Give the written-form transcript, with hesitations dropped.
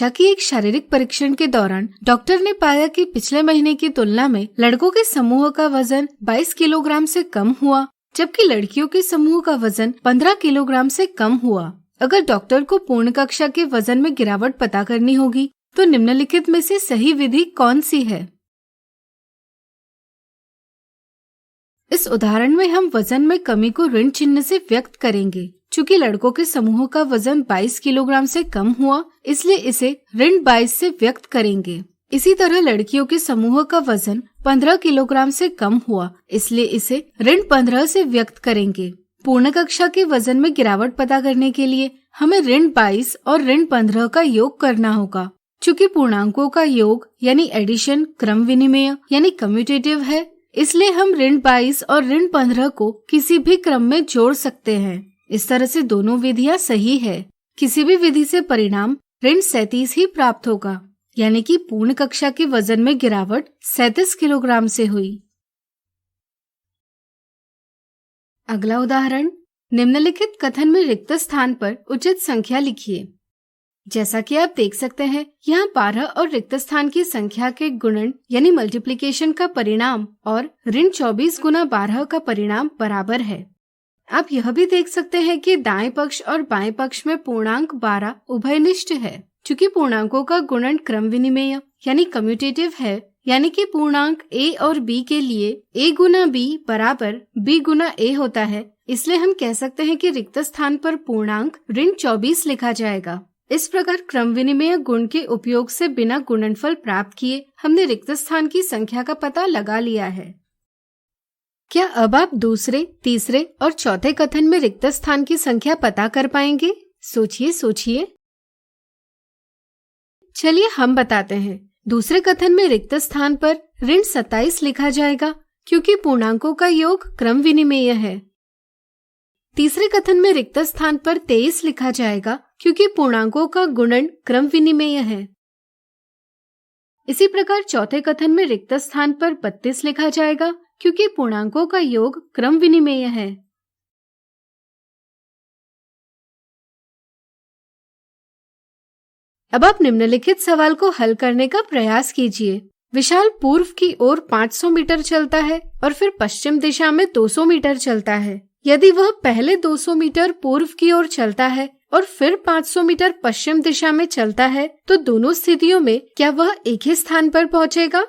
कक्षा की एक शारीरिक परीक्षण के दौरान डॉक्टर ने पाया कि पिछले महीने की तुलना में लड़कों के समूह का वजन 22 किलोग्राम से कम हुआ, जबकि लड़कियों के समूह का वजन 15 किलोग्राम से कम हुआ। अगर डॉक्टर को पूर्ण कक्षा के वजन में गिरावट पता करनी होगी तो निम्नलिखित में से सही विधि कौन सी है? इस उदाहरण में हम वजन में कमी को ऋण चिन्ह से व्यक्त करेंगे। चूंकि लड़कों के समूह का वजन 22 किलोग्राम से कम हुआ, इसलिए इसे ऋण 22 से व्यक्त करेंगे। इसी तरह लड़कियों के समूह का वजन 15 किलोग्राम से कम हुआ, इसलिए इसे ऋण 15 से व्यक्त करेंगे। पूर्ण कक्षा के वजन में गिरावट पता करने के लिए हमें ऋण 22 और ऋण 15 का योग करना होगा। चूंकि पूर्णांकों का योग यानी एडिशन क्रम विनिमय यानी कम्यूटेटिव है, इसलिए हम ऋण 22 और ऋण 15 को किसी भी क्रम में जोड़ सकते हैं। इस तरह से दोनों विधियां सही है। किसी भी विधि से परिणाम ऋण 37 ही प्राप्त होगा, यानी कि पूर्ण कक्षा के वजन में गिरावट 37 किलोग्राम से हुई। अगला उदाहरण, निम्नलिखित कथन में रिक्त स्थान पर उचित संख्या लिखिए। जैसा कि आप देख सकते हैं, यहाँ 12 और रिक्त स्थान की संख्या के गुणन यानी मल्टीप्लिकेशन का परिणाम और ऋण 24 गुना 12 का परिणाम बराबर है। आप यह भी देख सकते हैं कि दाएं पक्ष और बाएं पक्ष में पूर्णांक 12 उभयनिष्ठ है। चूंकि पूर्णांकों का गुणन क्रम विनिमेय यानी कम्यूटेटिव है, यानी कि पूर्णांक a और b के लिए a गुना b बराबर b गुना a होता है, इसलिए हम कह सकते हैं कि रिक्त स्थान पर पूर्णांक ऋण 24 लिखा जाएगा। इस प्रकार क्रम विनिमय गुण के उपयोग से बिना गुणनफल प्राप्त किए हमने रिक्त स्थान की संख्या का पता लगा लिया है। क्या अब आप दूसरे, तीसरे और चौथे कथन में रिक्त स्थान की संख्या पता कर पाएंगे? सोचिए। चलिए हम बताते हैं। दूसरे कथन में रिक्त स्थान पर ऋण 27 लिखा जाएगा, क्योंकि पूर्णांकों का योग क्रम विनिमेय है। तीसरे कथन में रिक्त स्थान पर 23 लिखा जाएगा, क्योंकि पूर्णांकों का गुणन क्रम विनिमेय है। इसी प्रकार चौथे कथन में रिक्त स्थान पर 32 लिखा जाएगा, क्योंकि पूर्णांकों का योग क्रम विनिमेय है। अब आप निम्नलिखित सवाल को हल करने का प्रयास कीजिए। विशाल पूर्व की ओर 500 मीटर चलता है और फिर पश्चिम दिशा में 200 मीटर चलता है। यदि वह पहले 200 मीटर पूर्व की ओर चलता है और फिर 500 मीटर पश्चिम दिशा में चलता है, तो दोनों स्थितियों में क्या वह एक ही स्थान पर पहुंचेगा?